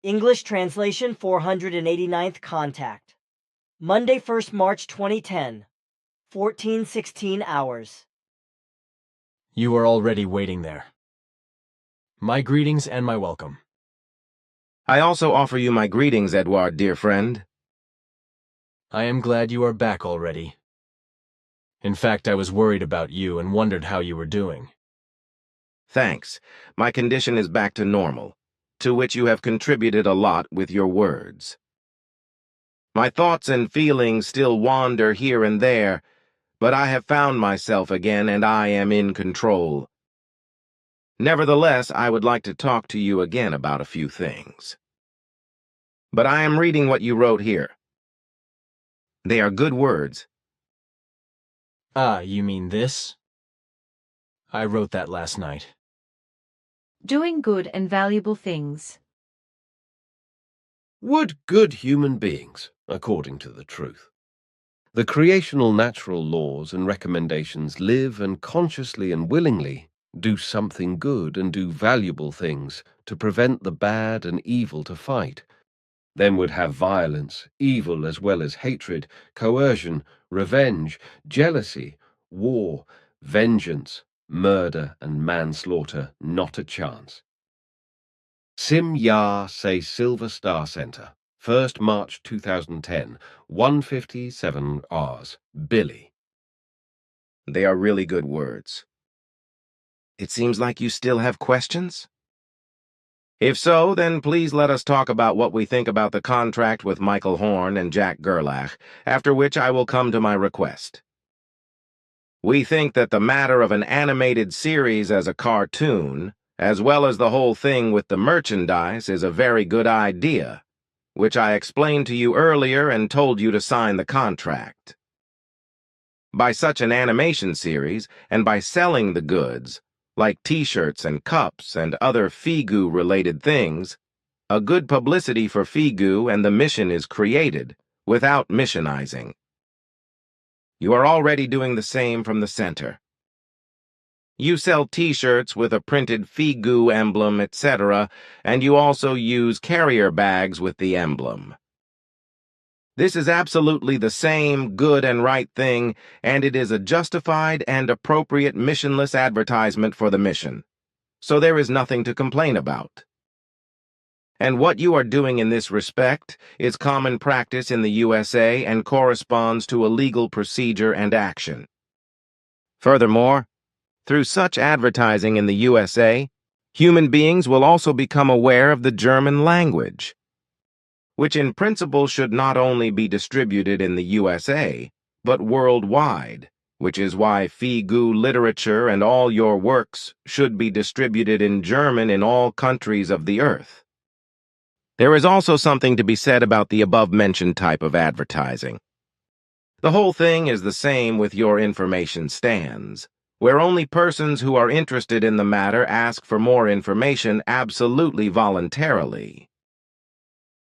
English translation 489th contact. Monday, 1st March 2010, 14:16 hours. You are already waiting there. My greetings and my welcome. I also offer you my greetings, Edouard, dear friend. I am glad you are back already. In fact, I was worried about you and wondered how you were doing. Thanks. My condition is back to normal, to which you have contributed a lot with your words. My thoughts and feelings still wander here and there, but I have found myself again and I am in control. Nevertheless, I would like to talk to you again about a few things. But I am reading what you wrote here. They are good words. Ah, you mean this? I wrote that last night. Doing good and valuable things. Would good human beings, according to the truth. The creational natural laws and recommendations live and consciously and willingly do something good and do valuable things to prevent the bad and evil to fight. Then would have violence, evil as well as hatred, coercion, revenge, jealousy, war, vengeance, murder, and manslaughter not a chance. Sim Ya Say Silver Star Center, 1st March 2010, 1:57 hours. Billy. They are really good words. It seems like you still have questions? If so, then please let us talk about what we think about the contract with Michael Horn and Jack Gerlach, after which I will come to my request. We think that the matter of an animated series as a cartoon, as well as the whole thing with the merchandise, is a very good idea, which I explained to you earlier and told you to sign the contract. By such an animation series, and by selling the goods, like t-shirts and cups and other Figu-related things, a good publicity for Figu and the mission is created, without missionizing. You are already doing the same from the center. You sell t-shirts with a printed Figu emblem, etc., and you also use carrier bags with the emblem. This is absolutely the same good and right thing, and it is a justified and appropriate missionless advertisement for the mission. So there is nothing to complain about. And what you are doing in this respect is common practice in the USA and corresponds to a legal procedure and action. Furthermore, through such advertising in the USA, human beings will also become aware of the German language, which in principle should not only be distributed in the USA, but worldwide, which is why Figu literature and all your works should be distributed in German in all countries of the earth. There is also something to be said about the above-mentioned type of advertising. The whole thing is the same with your information stands, where only persons who are interested in the matter ask for more information absolutely voluntarily.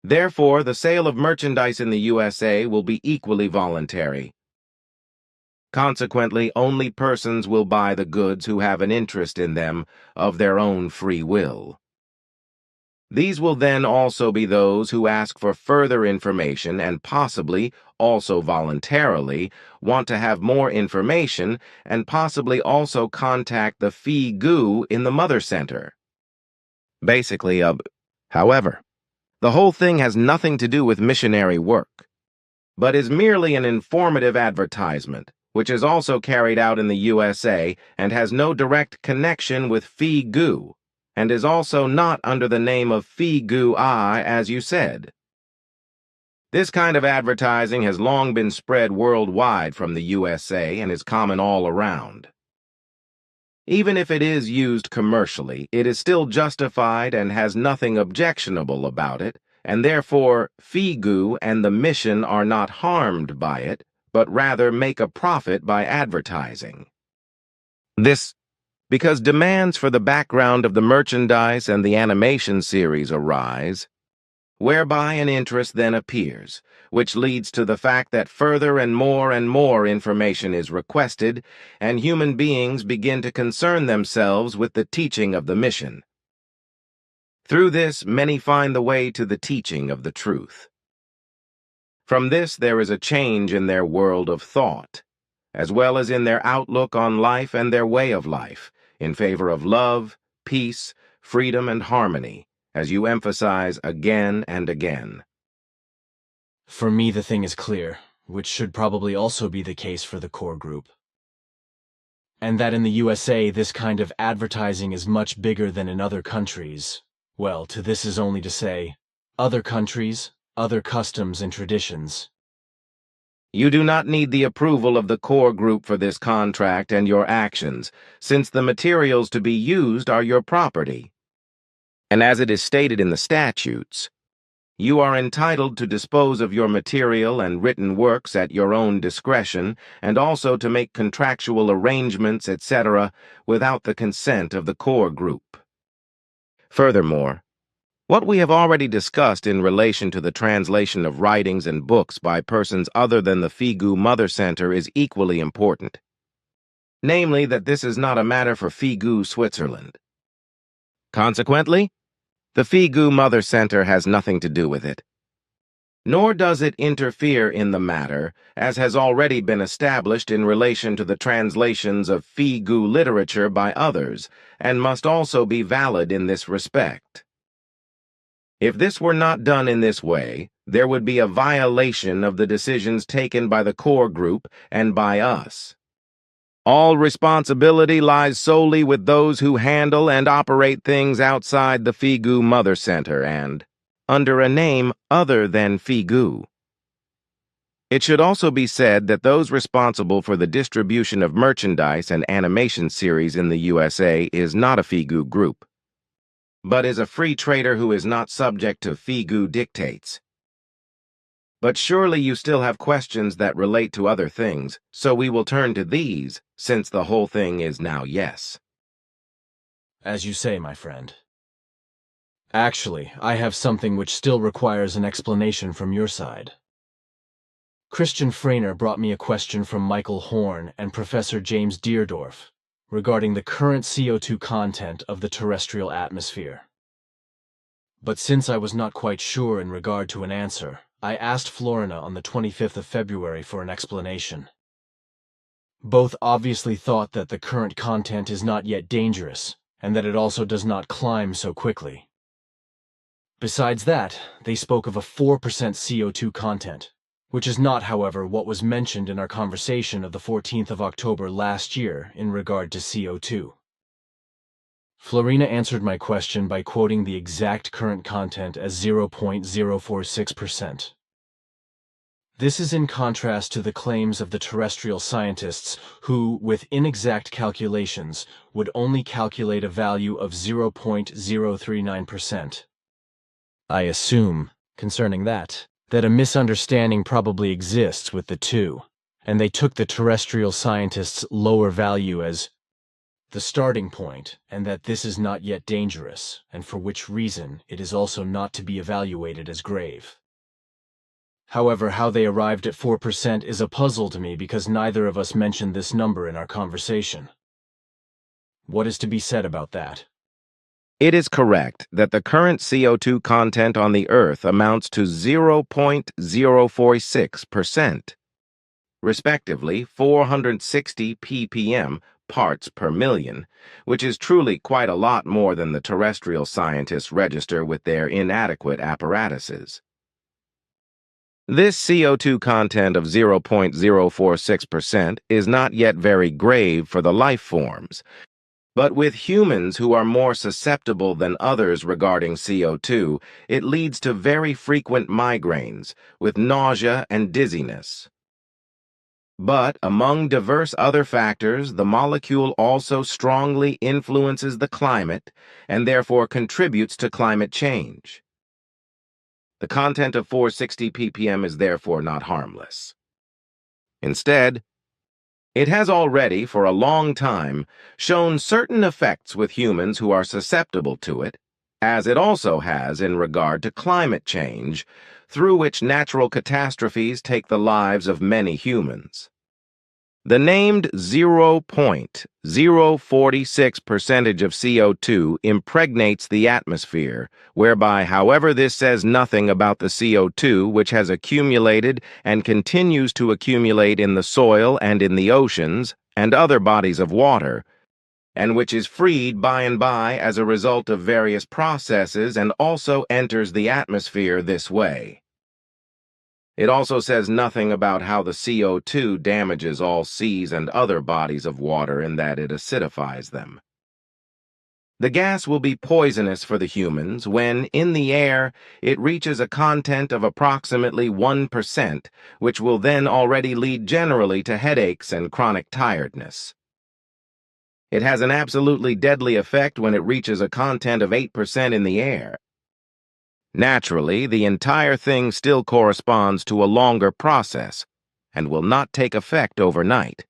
Therefore, the sale of merchandise in the USA will be equally voluntary. Consequently, only persons will buy the goods who have an interest in them of their own free will. These will then also be those who ask for further information and possibly, also voluntarily, want to have more information and possibly also contact the Figu in the Mother Center. Basically, however, the whole thing has nothing to do with missionary work, but is merely an informative advertisement, which is also carried out in the USA and has no direct connection with Figu, and is also not under the name of Figu-I, as you said. This kind of advertising has long been spread worldwide from the USA and is common all around. Even if it is used commercially, it is still justified and has nothing objectionable about it, and therefore Figu and the mission are not harmed by it, but rather make a profit by advertising. This because demands for the background of the merchandise and the animation series arise, whereby an interest then appears, which leads to the fact that further and more information is requested, and human beings begin to concern themselves with the teaching of the mission. Through this, many find the way to the teaching of the truth. From this, there is a change in their world of thought, as well as in their outlook on life and their way of life, in favor of love, peace, freedom, and harmony, as you emphasize again and again. For me, the thing is clear, which should probably also be the case for the core group. And that in the USA, this kind of advertising is much bigger than in other countries. Well, to this is only to say, other countries, other customs and traditions. You do not need the approval of the core group for this contract and your actions, since the materials to be used are your property. And as it is stated in the statutes, you are entitled to dispose of your material and written works at your own discretion, and also to make contractual arrangements, etc., without the consent of the core group. Furthermore, what we have already discussed in relation to the translation of writings and books by persons other than the Figu Mother Center is equally important. Namely, that this is not a matter for Figu, Switzerland. Consequently, the Figu Mother Center has nothing to do with it. Nor does it interfere in the matter, as has already been established in relation to the translations of Figu literature by others, and must also be valid in this respect. If this were not done in this way, there would be a violation of the decisions taken by the core group and by us. All responsibility lies solely with those who handle and operate things outside the Figu Mother Center and under a name other than Figu. It should also be said that those responsible for the distribution of merchandise and animation series in the USA is not a Figu group, but is a free trader who is not subject to Figu dictates. But surely you still have questions that relate to other things, so we will turn to these, since the whole thing is now yes. As you say, my friend. Actually, I have something which still requires an explanation from your side. Christian Freiner brought me a question from Michael Horn and Professor James Deerdorf regarding the current CO2 content of the terrestrial atmosphere. But since I was not quite sure in regard to an answer, I asked Florina on the 25th of February for an explanation. Both obviously thought that the current content is not yet dangerous, and that it also does not climb so quickly. Besides that, they spoke of a 4% CO2 content, which is not, however, what was mentioned in our conversation of the 14th of October last year in regard to CO2. Florina answered my question by quoting the exact current content as 0.046%. This is in contrast to the claims of the terrestrial scientists who, with inexact calculations, would only calculate a value of 0.039%. I assume, concerning that a misunderstanding probably exists with the two, and they took the terrestrial scientists' lower value as the starting point, and that this is not yet dangerous, and for which reason it is also not to be evaluated as grave. However, how they arrived at 4% is a puzzle to me because neither of us mentioned this number in our conversation. What is to be said about that? It is correct that the current CO2 content on the Earth amounts to 0.046%, respectively 460 ppm parts per million, which is truly quite a lot more than the terrestrial scientists register with their inadequate apparatuses. This CO2 content of 0.046% is not yet very grave for the life forms, but with humans who are more susceptible than others regarding CO2, it leads to very frequent migraines, with nausea and dizziness. But among diverse other factors, the molecule also strongly influences the climate and therefore contributes to climate change. The content of 460 ppm is therefore not harmless. Instead, it has already, for a long time, shown certain effects with humans who are susceptible to it, as it also has in regard to climate change, through which natural catastrophes take the lives of many humans. The named 0.046% of CO2 impregnates the atmosphere, whereby, however, this says nothing about the CO2 which has accumulated and continues to accumulate in the soil and in the oceans and other bodies of water, and which is freed by and by as a result of various processes and also enters the atmosphere this way. It also says nothing about how the CO2 damages all seas and other bodies of water in that it acidifies them. The gas will be poisonous for the humans when, in the air, it reaches a content of approximately 1%, which will then already lead generally to headaches and chronic tiredness. It has an absolutely deadly effect when it reaches a content of 8% in the air. Naturally, the entire thing still corresponds to a longer process and will not take effect overnight.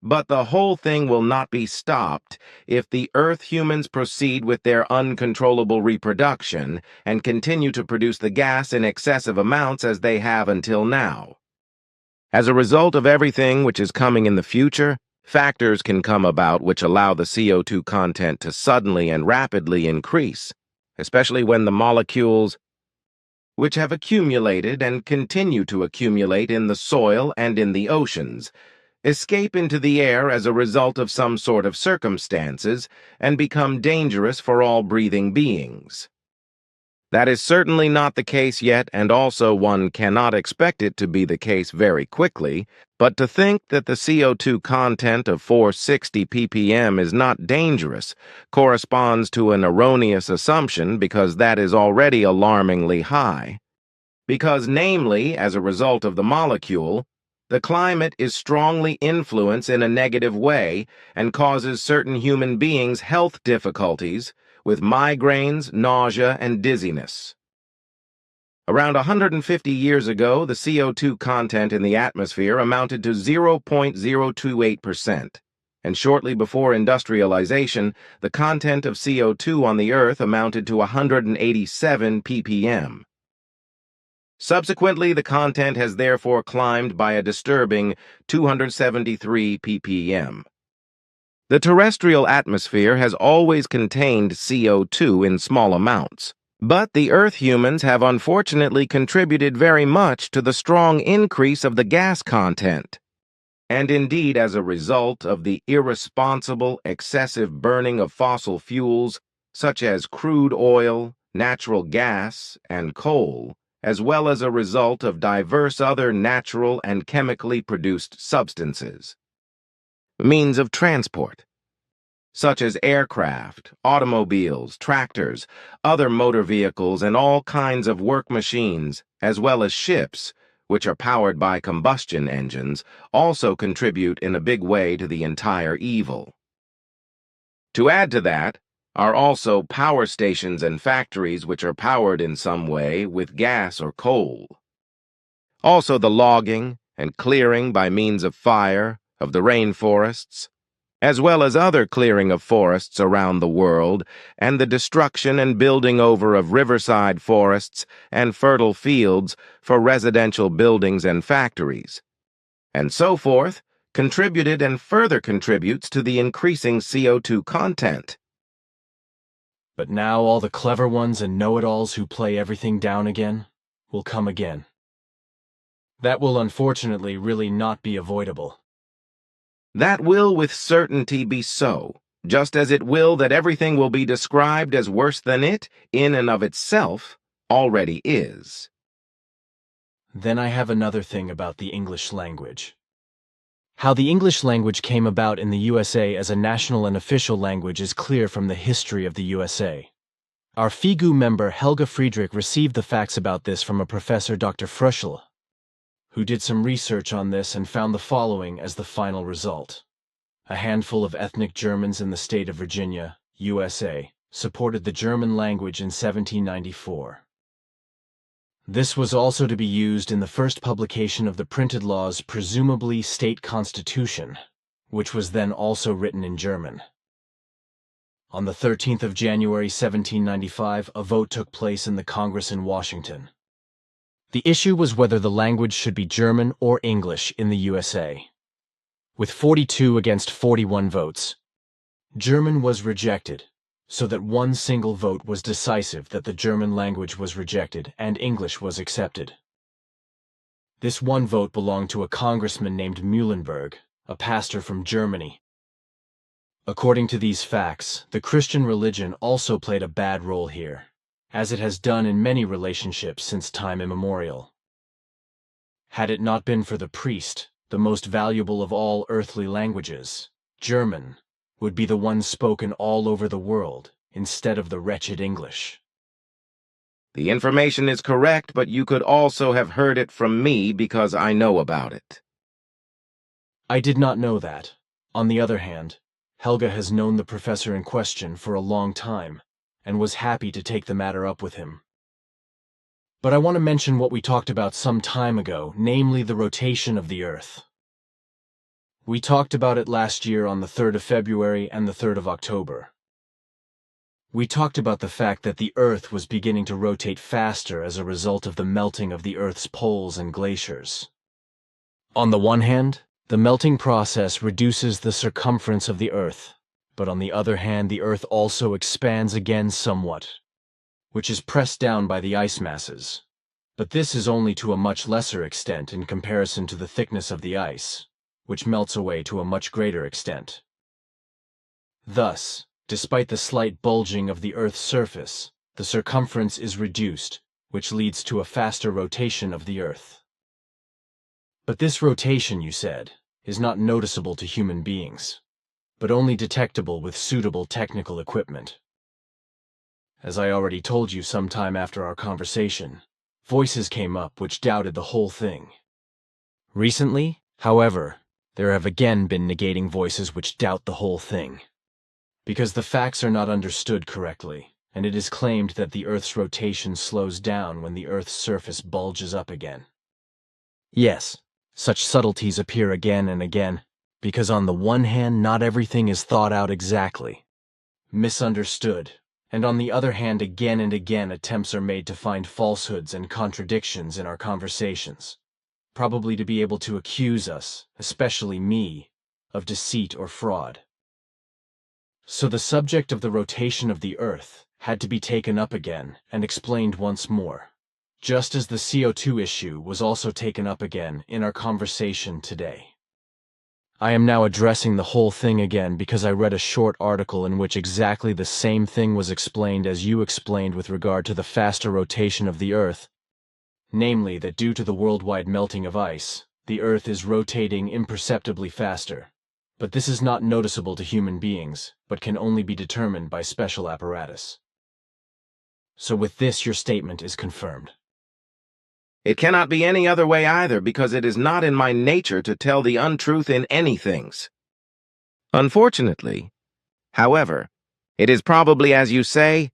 But the whole thing will not be stopped if the Earth humans proceed with their uncontrollable reproduction and continue to produce the gas in excessive amounts as they have until now. As a result of everything which is coming in the future, factors can come about which allow the CO2 content to suddenly and rapidly increase, especially when the molecules which have accumulated and continue to accumulate in the soil and in the oceans escape into the air as a result of some sort of circumstances and become dangerous for all breathing beings. That is certainly not the case yet, and also one cannot expect it to be the case very quickly, but to think that the CO2 content of 460 ppm is not dangerous corresponds to an erroneous assumption because that is already alarmingly high. Because, namely, as a result of the molecule, the climate is strongly influenced in a negative way and causes certain human beings health difficulties with migraines, nausea, and dizziness. Around 150 years ago, the CO2 content in the atmosphere amounted to 0.028%, and shortly before industrialization, the content of CO2 on the Earth amounted to 187 ppm. Subsequently, the content has therefore climbed by a disturbing 273 ppm. The terrestrial atmosphere has always contained CO2 in small amounts, but the Earth humans have unfortunately contributed very much to the strong increase of the gas content. And indeed, as a result of the irresponsible, excessive burning of fossil fuels, such as crude oil, natural gas, and coal, as well as a result of diverse other natural and chemically produced substances. Means of transport, such as aircraft, automobiles, tractors, other motor vehicles, and all kinds of work machines, as well as ships, which are powered by combustion engines, also contribute in a big way to the entire evil. To add to that are also power stations and factories which are powered in some way with gas or coal. Also the logging and clearing by means of fire of the rainforests, as well as other clearing of forests around the world, and the destruction and building over of riverside forests and fertile fields for residential buildings and factories, and so forth, contributed and further contributes to the increasing CO2 content. But now all the clever ones and know-it-alls who play everything down again will come again. That will unfortunately really not be avoidable. That will with certainty be so, just as it will that everything will be described as worse than it, in and of itself, already is. Then I have another thing about the English language. How the English language came about in the USA as a national and official language is clear from the history of the USA. Our FIGU member Helga Friedrich received the facts about this from a professor, Dr. Fröschel, who did some research on this and found the following as the final result. A handful of ethnic Germans in the state of Virginia, USA, supported the German language in 1794. This was also to be used in the first publication of the printed law's presumably state constitution, which was then also written in German. On the 13th of January 1795, a vote took place in the Congress in Washington. The issue was whether the language should be German or English in the USA. with 42 against 41 votes. German was rejected, so that one single vote was decisive that the German language was rejected and English was accepted. This one vote belonged to a congressman named Muhlenberg, a pastor from Germany. According to these facts, the Christian religion also played a bad role here, as it has done in many relationships since time immemorial. Had it not been for the priest, the most valuable of all earthly languages, German, would be the one spoken all over the world, instead of the wretched English. The information is correct, but you could also have heard it from me because I know about it. I did not know that. On the other hand, Helga has known the professor in question for a long time, and was happy to take the matter up with him. But I want to mention what we talked about some time ago, namely the rotation of the Earth. We talked about it last year on the 3rd of February and the 3rd of October. We talked about the fact that the Earth was beginning to rotate faster as a result of the melting of the Earth's poles and glaciers. On the one hand, the melting process reduces the circumference of the Earth, but on the other hand, the Earth also expands again somewhat, which is pressed down by the ice masses. But this is only to a much lesser extent in comparison to the thickness of the ice, which melts away to a much greater extent. Thus, despite the slight bulging of the Earth's surface, the circumference is reduced, which leads to a faster rotation of the Earth. But this rotation, you said, is not noticeable to human beings, but only detectable with suitable technical equipment. As I already told you some time after our conversation, voices came up which doubted the whole thing. Recently, however, there have again been negating voices which doubt the whole thing, because the facts are not understood correctly, and it is claimed that the Earth's rotation slows down when the Earth's surface bulges up again. Yes, such subtleties appear again and again, because on the one hand not everything is thought out exactly, misunderstood, and on the other hand again and again attempts are made to find falsehoods and contradictions in our conversations, probably to be able to accuse us, especially me, of deceit or fraud. So the subject of the rotation of the Earth had to be taken up again and explained once more, just as the CO2 issue was also taken up again in our conversation today. I am now addressing the whole thing again because I read a short article in which exactly the same thing was explained as you explained with regard to the faster rotation of the Earth, namely that due to the worldwide melting of ice, the Earth is rotating imperceptibly faster. But this is not noticeable to human beings, but can only be determined by special apparatus. So with this, your statement is confirmed. It cannot be any other way either, because it is not in my nature to tell the untruth in any things. Unfortunately, however, it is probably as you say,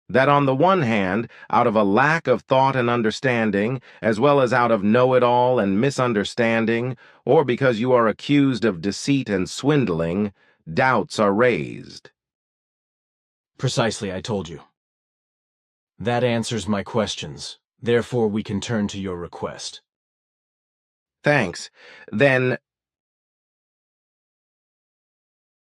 that on the one hand, out of a lack of thought and understanding, as well as out of know-it-all and misunderstanding, or because you are accused of deceit and swindling, doubts are raised. Precisely, I told you. That answers my questions. Therefore, we can turn to your request. Thanks. Then,